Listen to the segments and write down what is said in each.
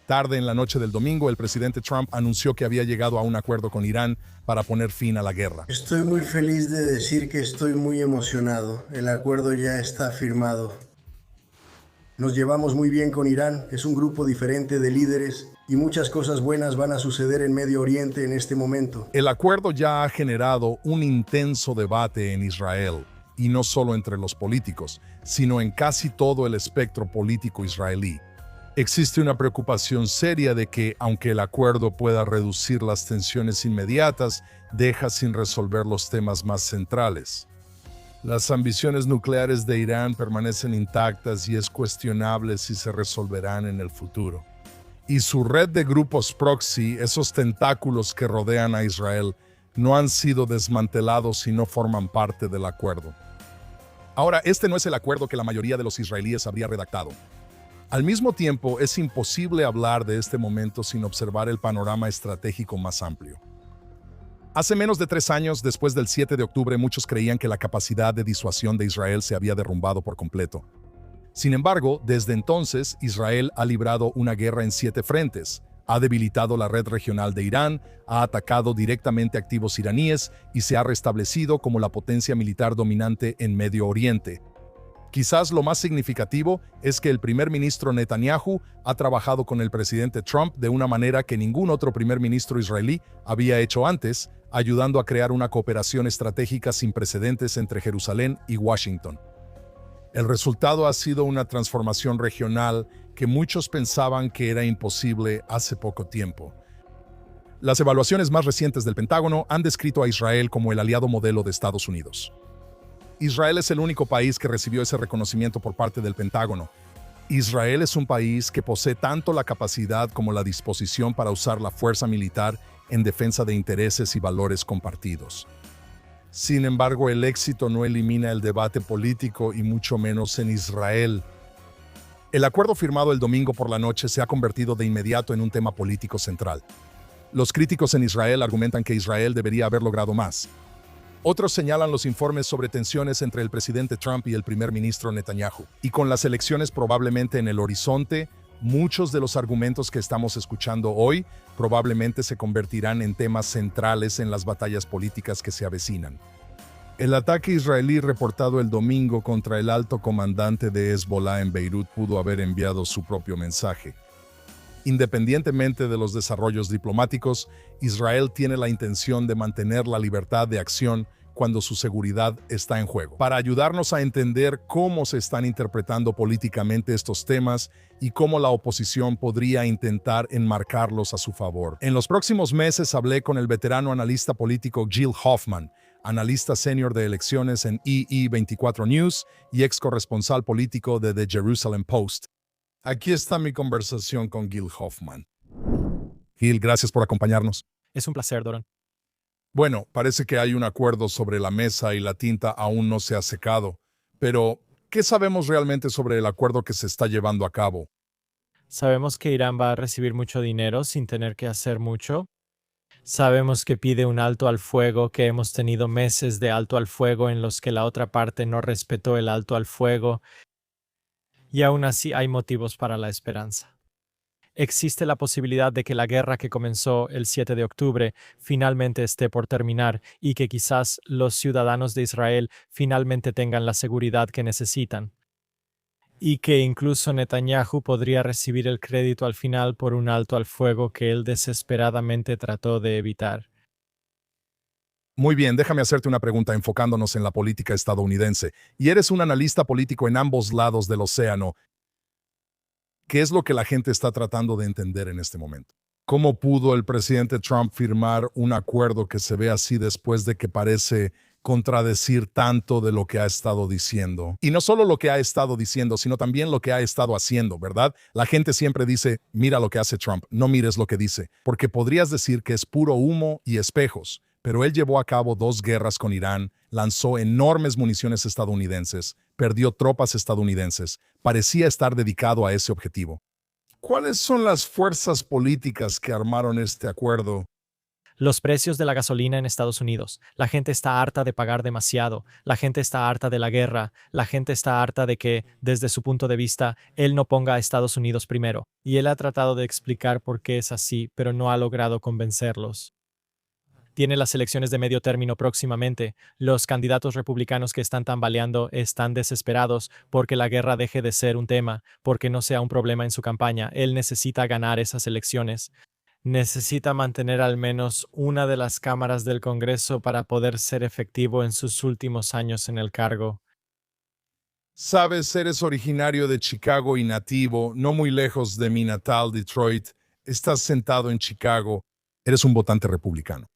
Tarde en la noche del domingo, el presidente Trump anunció que había llegado a un acuerdo con Irán para poner fin a la guerra. Estoy muy feliz de decir que estoy muy emocionado. El acuerdo ya está firmado. Nos llevamos muy bien con Irán, es un grupo diferente de líderes y muchas cosas buenas van a suceder en Medio Oriente en este momento. El acuerdo ya ha generado un intenso debate en Israel, y no solo entre los políticos, sino en casi todo el espectro político israelí. Existe una preocupación seria de que, aunque el acuerdo pueda reducir las tensiones inmediatas, deja sin resolver los temas más centrales. Las ambiciones nucleares de Irán permanecen intactas y es cuestionable si se resolverán en el futuro. Y su red de grupos proxy, esos tentáculos que rodean a Israel, no han sido desmantelados y no forman parte del acuerdo. Ahora, este no es el acuerdo que la mayoría de los israelíes habría redactado. Al mismo tiempo, es imposible hablar de este momento sin observar el panorama estratégico más amplio. Hace menos de 3 años, después del 7 de octubre, muchos creían que la capacidad de disuasión de Israel se había derrumbado por completo. Sin embargo, desde entonces, Israel ha librado una guerra en 7 frentes, ha debilitado la red regional de Irán, ha atacado directamente activos iraníes y se ha restablecido como la potencia militar dominante en Medio Oriente. Quizás lo más significativo es que el primer ministro Netanyahu ha trabajado con el presidente Trump de una manera que ningún otro primer ministro israelí había hecho antes, ayudando a crear una cooperación estratégica sin precedentes entre Jerusalén y Washington. El resultado ha sido una transformación regional que muchos pensaban que era imposible hace poco tiempo. Las evaluaciones más recientes del Pentágono han descrito a Israel como el aliado modelo de Estados Unidos. Israel es el único país que recibió ese reconocimiento por parte del Pentágono. Israel es un país que posee tanto la capacidad como la disposición para usar la fuerza militar en defensa de intereses y valores compartidos. Sin embargo, el éxito no elimina el debate político y mucho menos en Israel. El acuerdo firmado el domingo por la noche se ha convertido de inmediato en un tema político central. Los críticos en Israel argumentan que Israel debería haber logrado más. Otros señalan los informes sobre tensiones entre el presidente Trump y el primer ministro Netanyahu. Y con las elecciones probablemente en el horizonte, muchos de los argumentos que estamos escuchando hoy probablemente se convertirán en temas centrales en las batallas políticas que se avecinan. El ataque israelí reportado el domingo contra el alto comandante de Hezbollah en Beirut pudo haber enviado su propio mensaje. Independientemente de los desarrollos diplomáticos, Israel tiene la intención de mantener la libertad de acción cuando su seguridad está en juego. Para ayudarnos a entender cómo se están interpretando políticamente estos temas y cómo la oposición podría intentar enmarcarlos a su favor. En los próximos meses hablé con el veterano analista político Gil Hoffman, analista senior de elecciones en EE24 News y ex corresponsal político de The Jerusalem Post. Aquí está mi conversación con Gil Hoffman. Gil, gracias por acompañarnos. Es un placer, Doron. Bueno, parece que hay un acuerdo sobre la mesa y la tinta aún no se ha secado. Pero, ¿qué sabemos realmente sobre el acuerdo que se está llevando a cabo? Sabemos que Irán va a recibir mucho dinero sin tener que hacer mucho. Sabemos que pide un alto al fuego, que hemos tenido meses de alto al fuego en los que la otra parte no respetó el alto al fuego. Y aún así hay motivos para la esperanza. Existe la posibilidad de que la guerra que comenzó el 7 de octubre finalmente esté por terminar y que quizás los ciudadanos de Israel finalmente tengan la seguridad que necesitan. Y que incluso Netanyahu podría recibir el crédito al final por un alto al fuego que él desesperadamente trató de evitar. Muy bien, déjame hacerte una pregunta enfocándonos en la política estadounidense. Y eres un analista político en ambos lados del océano. ¿Qué es lo que la gente está tratando de entender en este momento? ¿Cómo pudo el presidente Trump firmar un acuerdo que se ve así después de que parece contradecir tanto de lo que ha estado diciendo? Y no solo lo que ha estado diciendo, sino también lo que ha estado haciendo, ¿verdad? La gente siempre dice, mira lo que hace Trump, no mires lo que dice, porque podrías decir que es puro humo y espejos. Pero él llevó a cabo 2 guerras con Irán, lanzó enormes municiones estadounidenses, perdió tropas estadounidenses, parecía estar dedicado a ese objetivo. ¿Cuáles son las fuerzas políticas que armaron este acuerdo? Los precios de la gasolina en Estados Unidos. La gente está harta de pagar demasiado. La gente está harta de la guerra. La gente está harta de que, desde su punto de vista, él no ponga a Estados Unidos primero. Y él ha tratado de explicar por qué es así, pero no ha logrado convencerlos. Tiene las elecciones de medio término próximamente. Los candidatos republicanos que están tambaleando están desesperados porque la guerra deje de ser un tema, porque no sea un problema en su campaña. Él necesita ganar esas elecciones. Necesita mantener al menos una de las cámaras del Congreso para poder ser efectivo en sus últimos años en el cargo. Sabes, eres originario de Chicago y nativo, no muy lejos de mi natal Detroit. Estás sentado en Chicago. Eres un votante republicano.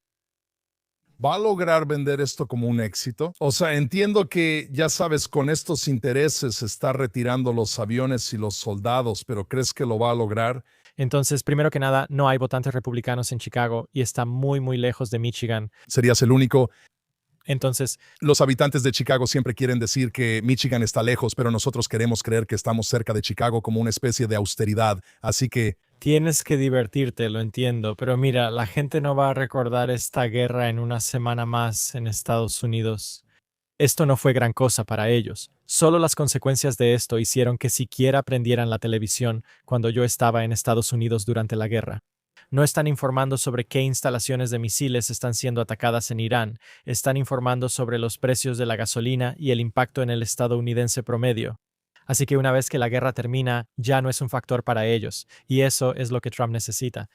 ¿Va a lograr vender esto como un éxito? O sea, entiendo que, ya sabes, con estos intereses está retirando los aviones y los soldados, pero ¿crees que lo va a lograr? Entonces, primero que nada, no hay votantes republicanos en Chicago y está muy, muy lejos de Michigan. Serías el único. Entonces, Los habitantes de Chicago siempre quieren decir que Michigan está lejos, pero nosotros queremos creer que estamos cerca de Chicago como una especie de austeridad. Así que tienes que divertirte, lo entiendo, pero mira, la gente no va a recordar esta guerra en una semana más en Estados Unidos. Esto no fue gran cosa para ellos. Solo las consecuencias de esto hicieron que siquiera prendieran la televisión cuando yo estaba en Estados Unidos durante la guerra. No están informando sobre qué instalaciones de misiles están siendo atacadas en Irán, están informando sobre los precios de la gasolina y el impacto en el estadounidense promedio. Así que una vez que la guerra termina, ya no es un factor para ellos, y eso es lo que Trump necesita.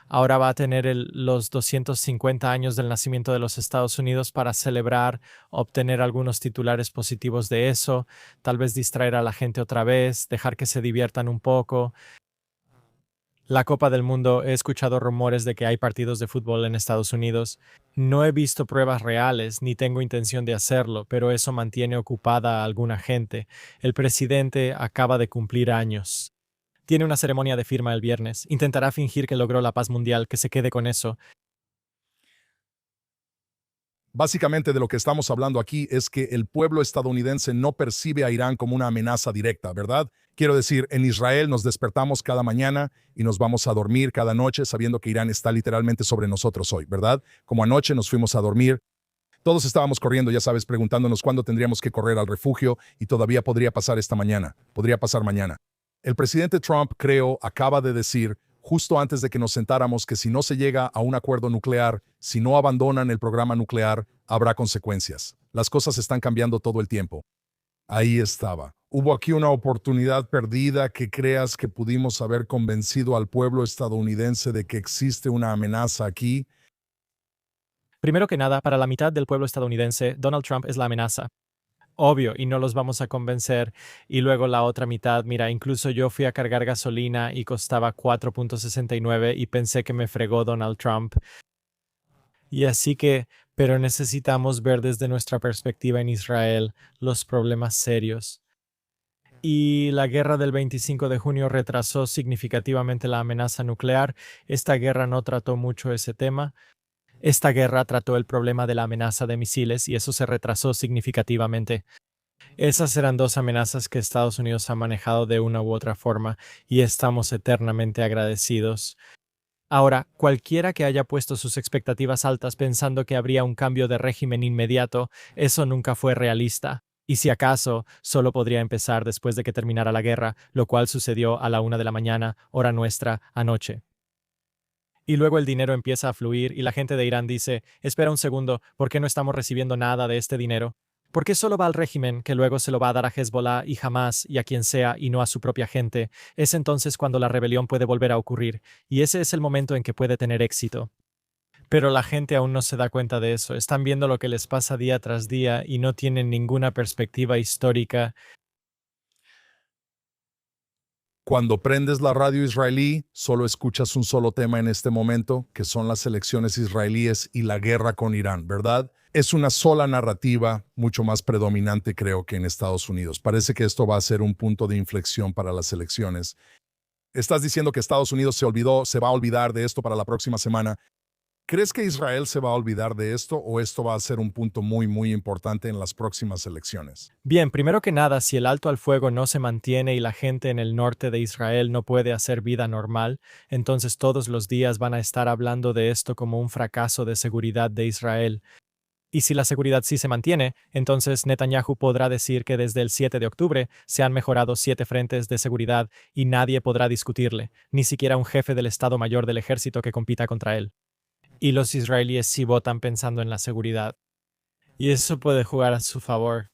Ahora va a tener los 250 años del nacimiento de los Estados Unidos para celebrar, obtener algunos titulares positivos de eso, tal vez distraer a la gente otra vez, dejar que se diviertan un poco. La Copa del Mundo, he escuchado rumores de que hay partidos de fútbol en Estados Unidos. No he visto pruebas reales ni tengo intención de hacerlo, pero eso mantiene ocupada a alguna gente. El presidente acaba de cumplir años. Tiene una ceremonia de firma el viernes. Intentará fingir que logró la paz mundial, que se quede con eso. básicamente de lo que estamos hablando aquí es que el pueblo estadounidense no percibe a Irán como una amenaza directa, ¿verdad? Quiero decir, en Israel nos despertamos cada mañana y nos vamos a dormir cada noche sabiendo que Irán está literalmente sobre nosotros hoy, ¿verdad? Como anoche nos fuimos a dormir. Todos estábamos corriendo, ya sabes, preguntándonos cuándo tendríamos que correr al refugio y todavía podría pasar esta mañana, podría pasar mañana. El presidente Trump, creo, acaba de decir, justo antes de que nos sentáramos, que si no se llega a un acuerdo nuclear, si no abandonan el programa nuclear, habrá consecuencias. Las cosas están cambiando todo el tiempo. Ahí estaba. ¿Hubo aquí una oportunidad perdida que creas que pudimos haber convencido al pueblo estadounidense de que existe una amenaza aquí? Primero que nada, para la mitad del pueblo estadounidense, Donald Trump es la amenaza. Obvio, y no los vamos a convencer. Y luego la otra mitad, mira, incluso yo fui a cargar gasolina y costaba 4.69 y pensé que me fregó Donald Trump. Y así que, pero necesitamos ver desde nuestra perspectiva en Israel los problemas serios. Y la guerra del 25 de junio retrasó significativamente la amenaza nuclear. Esta guerra no trató mucho ese tema. Esta guerra trató el problema de la amenaza de misiles y eso se retrasó significativamente. Esas eran dos amenazas que Estados Unidos ha manejado de una u otra forma y estamos eternamente agradecidos. Ahora, cualquiera que haya puesto sus expectativas altas pensando que habría un cambio de régimen inmediato, eso nunca fue realista. Y si acaso, solo podría empezar después de que terminara la guerra, lo cual sucedió a la 1 de la mañana, hora nuestra, anoche. Y luego el dinero empieza a fluir y la gente de Irán dice, espera un segundo, ¿por qué no estamos recibiendo nada de este dinero? ¿Por qué solo va al régimen que luego se lo va a dar a Hezbollah y Hamas y a quien sea y no a su propia gente? Es entonces cuando la rebelión puede volver a ocurrir y ese es el momento en que puede tener éxito. Pero la gente aún no se da cuenta de eso, están viendo lo que les pasa día tras día y no tienen ninguna perspectiva histórica. Cuando prendes la radio israelí, solo escuchas un solo tema en este momento, que son las elecciones israelíes y la guerra con Irán, ¿verdad? Es una sola narrativa, mucho más predominante creo que en Estados Unidos. Parece que esto va a ser un punto de inflexión para las elecciones. Estás diciendo que Estados Unidos se va a olvidar de esto para la próxima semana. ¿Crees que Israel se va a olvidar de esto o esto va a ser un punto muy importante en las próximas elecciones? Bien, primero que nada, si el alto al fuego no se mantiene y la gente en el norte de Israel no puede hacer vida normal, entonces todos los días van a estar hablando de esto como un fracaso de seguridad de Israel. Y si la seguridad sí se mantiene, entonces Netanyahu podrá decir que desde el 7 de octubre se han mejorado 7 frentes de seguridad y nadie podrá discutirle, ni siquiera un jefe del Estado Mayor del Ejército que compita contra él. Y los israelíes sí votan pensando en la seguridad. Y eso puede jugar a su favor.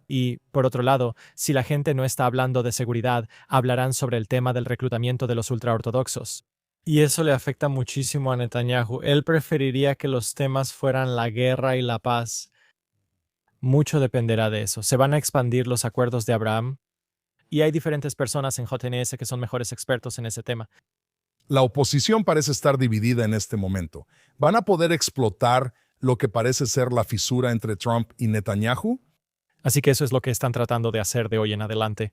Y, por otro lado, si la gente no está hablando de seguridad, hablarán sobre el tema del reclutamiento de los ultraortodoxos. Y eso le afecta muchísimo a Netanyahu. Él preferiría que los temas fueran la guerra y la paz. Mucho dependerá de eso. Se van a expandir los acuerdos de Abraham. Y hay diferentes personas en JNS que son mejores expertos en ese tema. La oposición parece estar dividida en este momento. ¿Van a poder explotar lo que parece ser la fisura entre Trump y Netanyahu? Así que eso es lo que están tratando de hacer de hoy en adelante.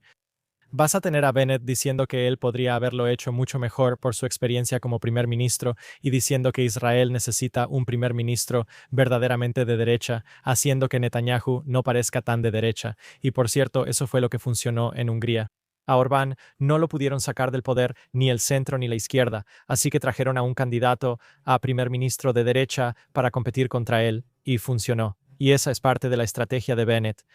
Vas a tener a Bennett diciendo que él podría haberlo hecho mucho mejor por su experiencia como primer ministro y diciendo que Israel necesita un primer ministro verdaderamente de derecha, haciendo que Netanyahu no parezca tan de derecha. Y por cierto, eso fue lo que funcionó en Hungría. A Orbán no lo pudieron sacar del poder ni el centro ni la izquierda, así que trajeron a un candidato a primer ministro de derecha para competir contra él, y funcionó. Y esa es parte de la estrategia de Bennett.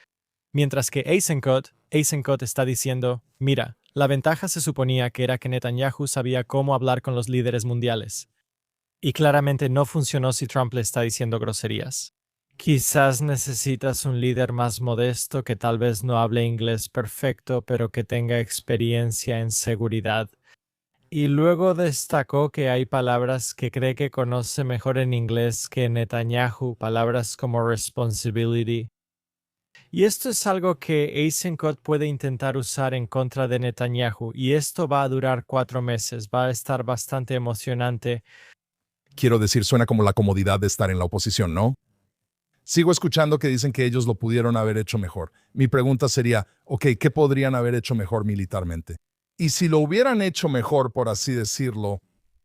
Mientras que Eisenkot está diciendo, mira, la ventaja se suponía que era que Netanyahu sabía cómo hablar con los líderes mundiales. Y claramente no funcionó si Trump le está diciendo groserías. Quizás necesitas un líder más modesto que tal vez no hable inglés perfecto, pero que tenga experiencia en seguridad. Y luego destacó que hay palabras que cree que conoce mejor en inglés que Netanyahu, palabras como responsibility. Y esto es algo que Eisenkot puede intentar usar en contra de Netanyahu, y esto va a durar 4 meses, va a estar bastante emocionante. Quiero decir, suena como la comodidad de estar en la oposición, ¿no? Sigo escuchando que dicen que ellos lo pudieron haber hecho mejor. Mi pregunta sería, ok, ¿qué podrían haber hecho mejor militarmente? Y si lo hubieran hecho mejor, por así decirlo,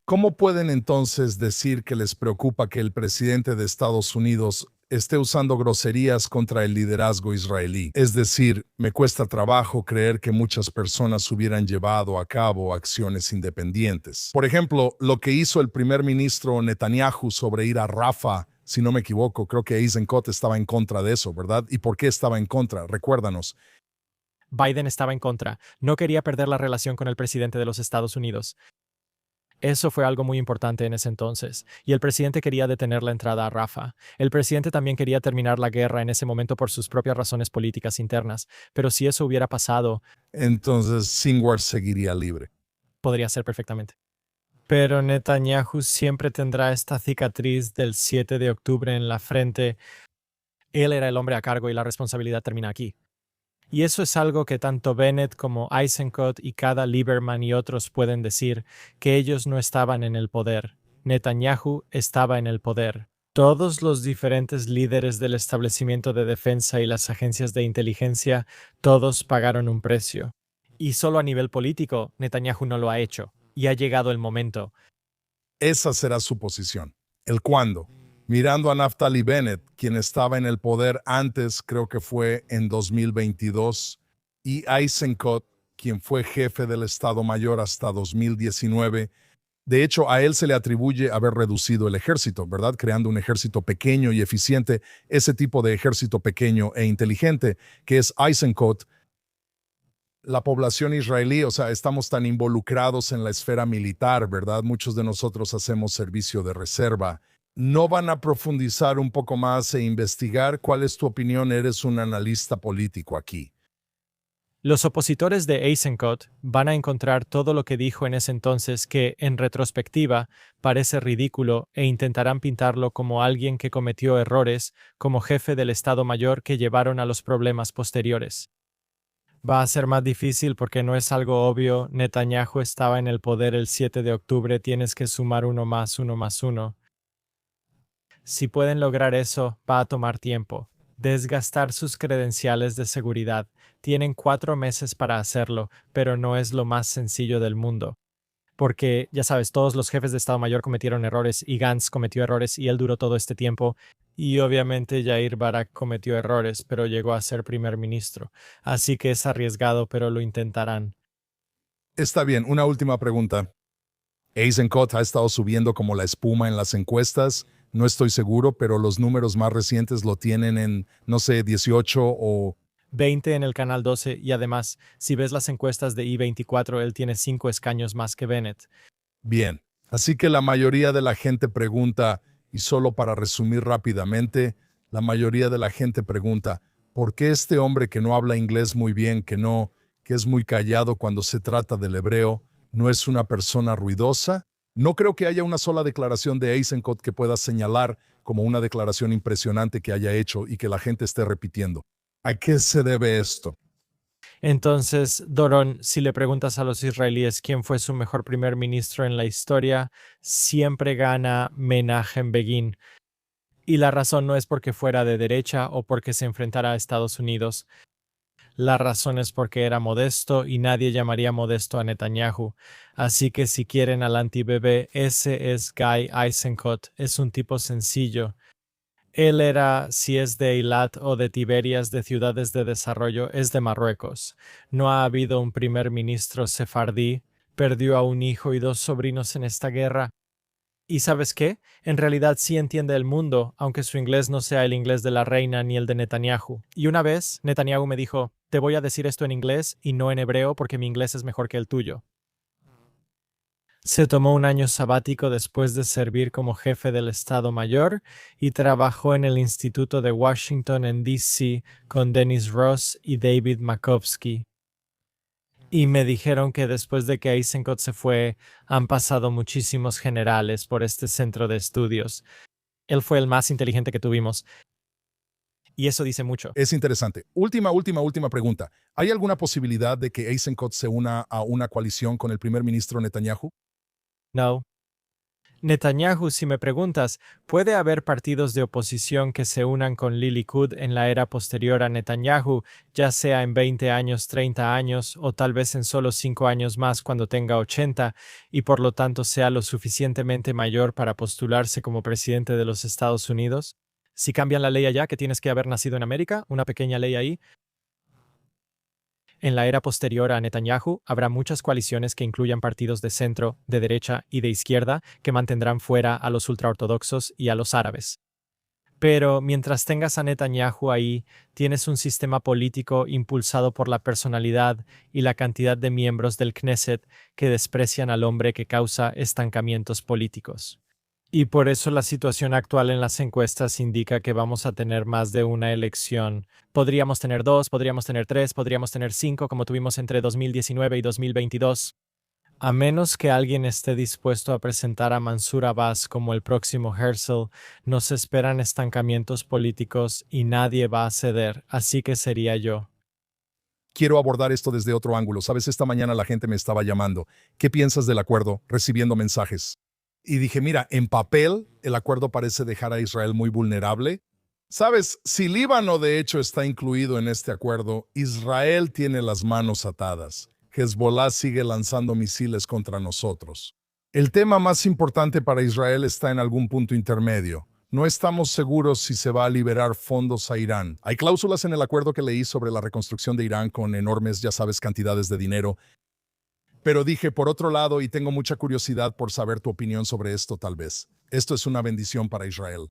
¿cómo pueden entonces decir que les preocupa que el presidente de Estados Unidos esté usando groserías contra el liderazgo israelí? Es decir, me cuesta trabajo creer que muchas personas hubieran llevado a cabo acciones independientes. Por ejemplo, lo que hizo el primer ministro Netanyahu sobre ir a Rafah, si no me equivoco, creo que Eisenkot estaba en contra de eso, ¿verdad? ¿Y por qué estaba en contra? Recuérdanos. Biden estaba en contra, no quería perder la relación con el presidente de los Estados Unidos. Eso fue algo muy importante en ese entonces, y el presidente quería detener la entrada a Rafah. El presidente también quería terminar la guerra en ese momento por sus propias razones políticas internas, pero si eso hubiera pasado, entonces Sinwar seguiría libre. podría ser perfectamente. Pero Netanyahu siempre tendrá esta cicatriz del 7 de octubre en la frente. Él era el hombre a cargo y la responsabilidad termina aquí. Y eso es algo que tanto Bennett como Eisenkot y cada Lieberman y otros pueden decir, que ellos no estaban en el poder. Netanyahu estaba en el poder. Todos los diferentes líderes del establecimiento de defensa y las agencias de inteligencia, todos pagaron un precio. Y solo a nivel político, Netanyahu no lo ha hecho. Y ha llegado el momento. Esa será su posición. ¿El cuándo? Mirando a Naftali Bennett, quien estaba en el poder antes, creo que fue en 2022, y Eisenkot, quien fue jefe del Estado Mayor hasta 2019. De hecho, a él se le atribuye haber reducido el ejército, ¿verdad? Creando un ejército pequeño y eficiente, ese tipo de ejército pequeño e inteligente que es Eisenkot. La población israelí, o sea, estamos tan involucrados en la esfera militar, ¿verdad? Muchos de nosotros hacemos servicio de reserva. ¿No van a profundizar un poco más e investigar? ¿Cuál es tu opinión? Eres un analista político aquí. Los opositores de Eisenkot van a encontrar todo lo que dijo en ese entonces que, en retrospectiva, parece ridículo e intentarán pintarlo como alguien que cometió errores como jefe del Estado Mayor que llevaron a los problemas posteriores. Va a ser más difícil porque no es algo obvio. Netanyahu estaba en el poder el 7 de octubre, tienes que sumar 1 más 1 más 1. Si pueden lograr eso, va a tomar tiempo. Desgastar sus credenciales de seguridad. Tienen 4 meses para hacerlo, pero no es lo más sencillo del mundo. porque, ya sabes, todos los jefes de Estado Mayor cometieron errores y Gantz cometió errores y él duró todo este tiempo. Y obviamente Yair Barak cometió errores, pero llegó a ser primer ministro. Así que es arriesgado, pero lo intentarán. Está bien, una última pregunta. Eisenkot ha estado subiendo como la espuma en las encuestas. No estoy seguro, pero los números más recientes lo tienen en, no sé, 18 o... 20 en el canal 12 y además, si ves las encuestas de I24, él tiene 5 escaños más que Bennett. Bien. Así que la mayoría de la gente pregunta, y solo para resumir rápidamente, la mayoría de la gente pregunta, ¿por qué este hombre que no habla inglés muy bien, que es muy callado cuando se trata del hebreo, no es una persona ruidosa? No creo que haya una sola declaración de Eisenkot que pueda señalar como una declaración impresionante que haya hecho y que la gente esté repitiendo. ¿A qué se debe esto? Entonces, Doron, si le preguntas a los israelíes quién fue su mejor primer ministro en la historia, siempre gana Menachem Begin. Y la razón no es porque fuera de derecha o porque se enfrentara a Estados Unidos. La razón es porque era modesto y nadie llamaría modesto a Netanyahu. Así que si quieren al anti-bebé, ese es Guy Eisenkot. Es un tipo sencillo. Él era, si es de Eilat o de Tiberias, de ciudades de desarrollo, es de Marruecos. No ha habido un primer ministro sefardí. Perdió a un hijo y 2 sobrinos en esta guerra. ¿Y sabes qué? En realidad sí entiende el mundo, aunque su inglés no sea el inglés de la reina ni el de Netanyahu. Y una vez, Netanyahu me dijo, te voy a decir esto en inglés y no en hebreo porque mi inglés es mejor que el tuyo. Se tomó un año sabático después de servir como jefe del Estado Mayor y trabajó en el Instituto de Washington en D.C. con Dennis Ross y David Makovsky. Y me dijeron que después de que Eisenkot se fue, han pasado muchísimos generales por este centro de estudios. Él fue el más inteligente que tuvimos. Y eso dice mucho. Es interesante. Última pregunta. ¿Hay alguna posibilidad de que Eisenkot se una a una coalición con el primer ministro Netanyahu? No. Netanyahu, si me preguntas, puede haber partidos de oposición que se unan con Likud en la era posterior a Netanyahu, ya sea en 20 años, 30 años o tal vez en solo 5 años más cuando tenga 80 y por lo tanto sea lo suficientemente mayor para postularse como presidente de los Estados Unidos. Si cambian la ley allá, que tienes que haber nacido en América, una pequeña ley ahí. En la era posterior a Netanyahu, habrá muchas coaliciones que incluyan partidos de centro, de derecha y de izquierda que mantendrán fuera a los ultraortodoxos y a los árabes. Pero mientras tengas a Netanyahu ahí, tienes un sistema político impulsado por la personalidad y la cantidad de miembros del Knesset que desprecian al hombre que causa estancamientos políticos. Y por eso la situación actual en las encuestas indica que vamos a tener más de una elección. Podríamos tener 2, podríamos tener 3, podríamos tener 5, como tuvimos entre 2019 y 2022. A menos que alguien esté dispuesto a presentar a Mansur Abbas como el próximo Herzl, nos esperan estancamientos políticos y nadie va a ceder, así que sería yo. Quiero abordar esto desde otro ángulo. Sabes, esta mañana la gente me estaba llamando. ¿Qué piensas del acuerdo? Recibiendo mensajes. Y dije, mira, en papel el acuerdo parece dejar a Israel muy vulnerable. Sabes, si Líbano de hecho está incluido en este acuerdo, Israel tiene las manos atadas. Hezbollah sigue lanzando misiles contra nosotros. El tema más importante para Israel está en algún punto intermedio. No estamos seguros si se va a liberar fondos a Irán. Hay cláusulas en el acuerdo que leí sobre la reconstrucción de Irán con enormes, ya sabes, cantidades de dinero. Pero dije, por otro lado, y tengo mucha curiosidad por saber tu opinión sobre esto tal vez, esto es una bendición para Israel.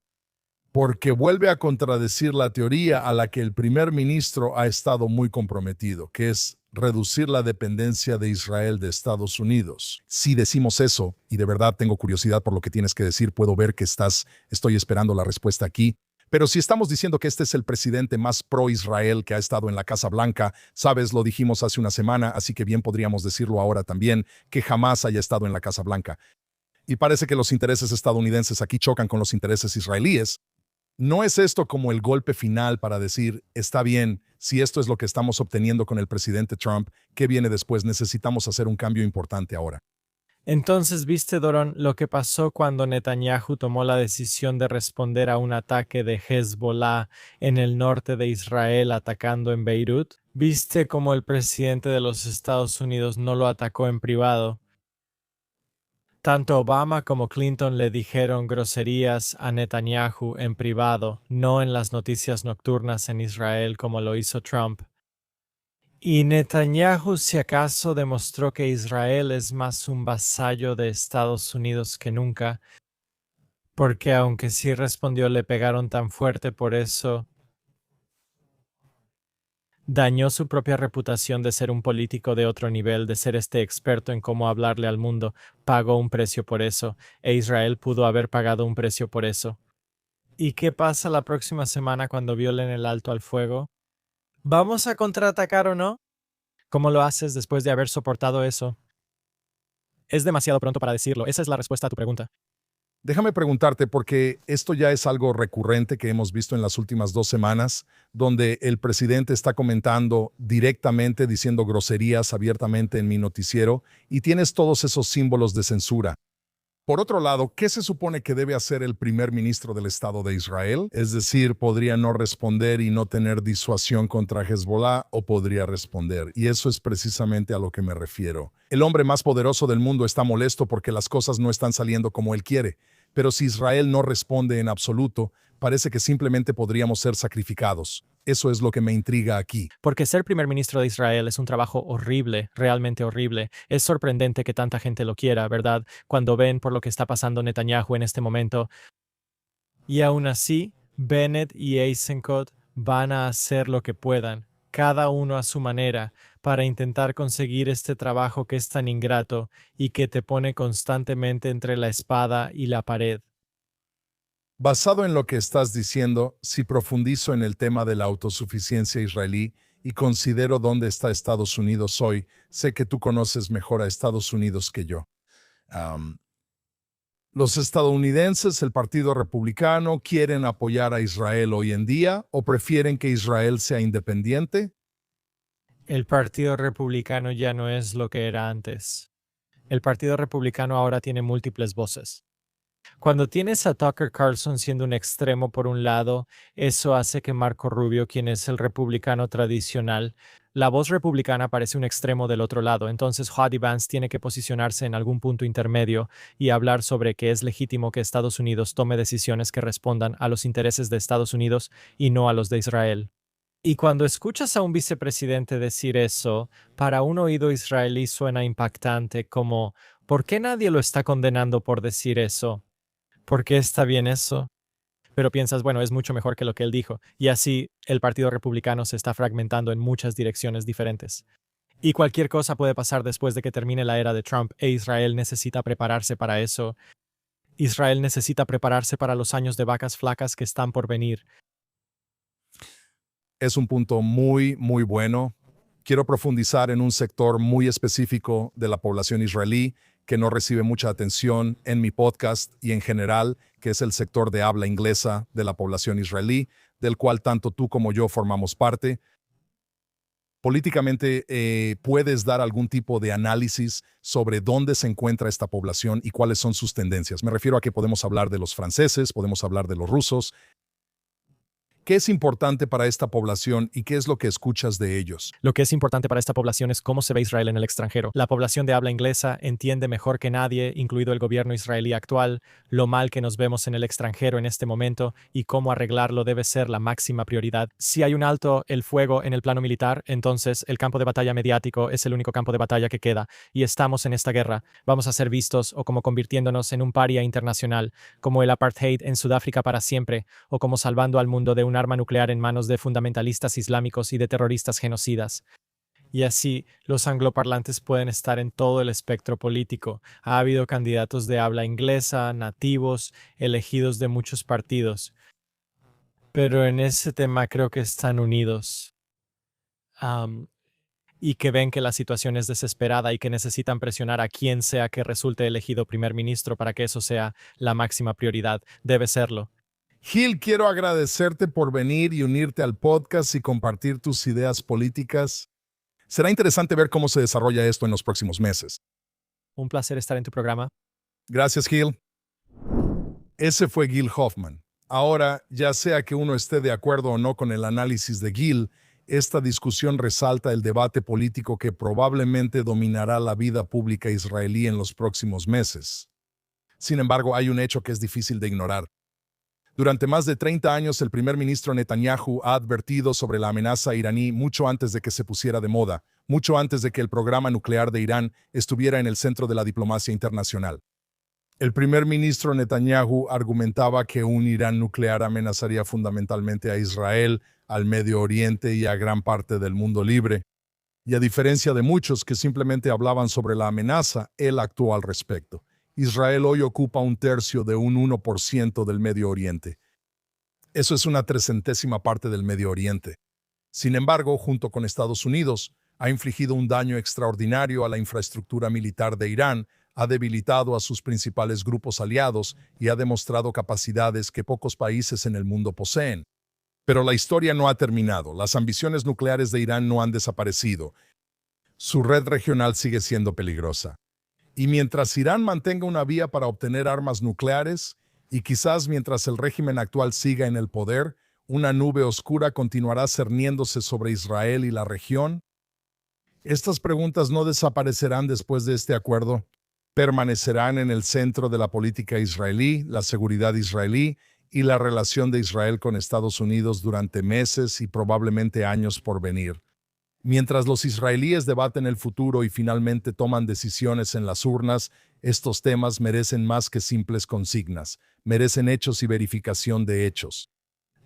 Porque vuelve a contradecir la teoría a la que el primer ministro ha estado muy comprometido, que es reducir la dependencia de Israel de Estados Unidos. Si decimos eso, y de verdad tengo curiosidad por lo que tienes que decir, puedo ver que estoy esperando la respuesta aquí. Pero si estamos diciendo que este es el presidente más pro-Israel que ha estado en la Casa Blanca, sabes, lo dijimos hace una semana, así que bien podríamos decirlo ahora también, que jamás haya estado en la Casa Blanca. Y parece que los intereses estadounidenses aquí chocan con los intereses israelíes. ¿No es esto como el golpe final para decir, está bien, si esto es lo que estamos obteniendo con el presidente Trump, ¿qué viene después? Necesitamos hacer un cambio importante ahora. Entonces, ¿viste, Doron, lo que pasó cuando Netanyahu tomó la decisión de responder a un ataque de Hezbollah en el norte de Israel atacando en Beirut? ¿Viste cómo el presidente de los Estados Unidos no lo atacó en privado? Tanto Obama como Clinton le dijeron groserías a Netanyahu en privado, no en las noticias nocturnas en Israel como lo hizo Trump. Y Netanyahu, si acaso, demostró que Israel es más un vasallo de Estados Unidos que nunca, porque aunque sí respondió, le pegaron tan fuerte por eso, dañó su propia reputación de ser un político de otro nivel, de ser este experto en cómo hablarle al mundo, pagó un precio por eso, e Israel pudo haber pagado un precio por eso. ¿Y qué pasa la próxima semana cuando violen el alto al fuego? ¿Vamos a contraatacar o no? ¿Cómo lo haces después de haber soportado eso? Es demasiado pronto para decirlo. Esa es la respuesta a tu pregunta. Déjame preguntarte, porque esto ya es algo recurrente que hemos visto en las últimas 2 semanas, donde el presidente está comentando directamente, diciendo groserías abiertamente en mi noticiero, y tienes todos esos símbolos de censura. Por otro lado, ¿qué se supone que debe hacer el primer ministro del Estado de Israel? Es decir, podría no responder y no tener disuasión contra Hezbollah, o podría responder. Y eso es precisamente a lo que me refiero. El hombre más poderoso del mundo está molesto porque las cosas no están saliendo como él quiere. Pero si Israel no responde en absoluto, parece que simplemente podríamos ser sacrificados. Eso es lo que me intriga aquí. Porque ser primer ministro de Israel es un trabajo horrible, realmente horrible. Es sorprendente que tanta gente lo quiera, ¿verdad? Cuando ven por lo que está pasando Netanyahu en este momento. Y aún así, Bennett y Eisenkot van a hacer lo que puedan, cada uno a su manera, para intentar conseguir este trabajo que es tan ingrato y que te pone constantemente entre la espada y la pared. Basado en lo que estás diciendo, si profundizo en el tema de la autosuficiencia israelí y considero dónde está Estados Unidos hoy, sé que tú conoces mejor a Estados Unidos que yo. ¿Los estadounidenses, el Partido Republicano, quieren apoyar a Israel hoy en día o prefieren que Israel sea independiente? El Partido Republicano ya no es lo que era antes. El Partido Republicano ahora tiene múltiples voces. Cuando tienes a Tucker Carlson siendo un extremo por un lado, eso hace que Marco Rubio, quien es el republicano tradicional, la voz republicana parece un extremo del otro lado. Entonces Hody Vance tiene que posicionarse en algún punto intermedio y hablar sobre que es legítimo que Estados Unidos tome decisiones que respondan a los intereses de Estados Unidos y no a los de Israel. Y cuando escuchas a un vicepresidente decir eso, para un oído israelí suena impactante, como ¿por qué nadie lo está condenando por decir eso? ¿Por qué está bien eso? Pero piensas, bueno, es mucho mejor que lo que él dijo. Y así el Partido Republicano se está fragmentando en muchas direcciones diferentes. Y cualquier cosa puede pasar después de que termine la era de Trump, e Israel necesita prepararse para eso. Israel necesita prepararse para los años de vacas flacas que están por venir. Es un punto muy, muy bueno. Quiero profundizar en un sector muy específico de la población israelí que no recibe mucha atención en mi podcast y en general, que es el sector de habla inglesa de la población israelí, del cual tanto tú como yo formamos parte. Políticamente, ¿puedes dar algún tipo de análisis sobre dónde se encuentra esta población y cuáles son sus tendencias? Me refiero a que podemos hablar de los franceses, podemos hablar de los rusos. ¿Qué es importante para esta población y qué es lo que escuchas de ellos? Lo que es importante para esta población es cómo se ve Israel en el extranjero. La población de habla inglesa entiende mejor que nadie, incluido el gobierno israelí actual, lo mal que nos vemos en el extranjero en este momento y cómo arreglarlo debe ser la máxima prioridad. Si hay un alto el fuego en el plano militar, entonces el campo de batalla mediático es el único campo de batalla que queda y estamos en esta guerra. Vamos a ser vistos o como convirtiéndonos en un paria internacional, como el apartheid en Sudáfrica para siempre, o como salvando al mundo de un arma nuclear en manos de fundamentalistas islámicos y de terroristas genocidas. Y así, los angloparlantes pueden estar en todo el espectro político. Ha habido candidatos de habla inglesa, nativos, elegidos de muchos partidos. Pero en ese tema creo que están unidos. Y que ven que la situación es desesperada y que necesitan presionar a quien sea que resulte elegido primer ministro para que eso sea la máxima prioridad. Debe serlo. Gil, quiero agradecerte por venir y unirte al podcast y compartir tus ideas políticas. Será interesante ver cómo se desarrolla esto en los próximos meses. Un placer estar en tu programa. Gracias, Gil. Ese fue Gil Hoffman. Ahora, ya sea que uno esté de acuerdo o no con el análisis de Gil, esta discusión resalta el debate político que probablemente dominará la vida pública israelí en los próximos meses. Sin embargo, hay un hecho que es difícil de ignorar. Durante más de 30 años, el primer ministro Netanyahu ha advertido sobre la amenaza iraní mucho antes de que se pusiera de moda, mucho antes de que el programa nuclear de Irán estuviera en el centro de la diplomacia internacional. El primer ministro Netanyahu argumentaba que un Irán nuclear amenazaría fundamentalmente a Israel, al Medio Oriente y a gran parte del mundo libre. Y a diferencia de muchos que simplemente hablaban sobre la amenaza, él actuó al respecto. Israel hoy ocupa 1/3 de un 1% del Medio Oriente. Eso es una 300ª parte del Medio Oriente. Sin embargo, junto con Estados Unidos, ha infligido un daño extraordinario a la infraestructura militar de Irán, ha debilitado a sus principales grupos aliados y ha demostrado capacidades que pocos países en el mundo poseen. Pero la historia no ha terminado. Las ambiciones nucleares de Irán no han desaparecido. Su red regional sigue siendo peligrosa. Y mientras Irán mantenga una vía para obtener armas nucleares, y quizás mientras el régimen actual siga en el poder, una nube oscura continuará cerniéndose sobre Israel y la región. Estas preguntas no desaparecerán después de este acuerdo. Permanecerán en el centro de la política israelí, la seguridad israelí y la relación de Israel con Estados Unidos durante meses y probablemente años por venir. Mientras los israelíes debaten el futuro y finalmente toman decisiones en las urnas, estos temas merecen más que simples consignas, merecen hechos y verificación de hechos.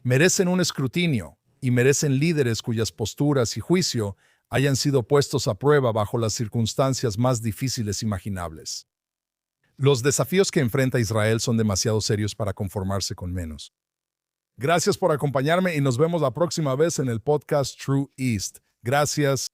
Merecen un escrutinio y merecen líderes cuyas posturas y juicio hayan sido puestos a prueba bajo las circunstancias más difíciles imaginables. Los desafíos que enfrenta Israel son demasiado serios para conformarse con menos. Gracias por acompañarme y nos vemos la próxima vez en el podcast True East. Gracias.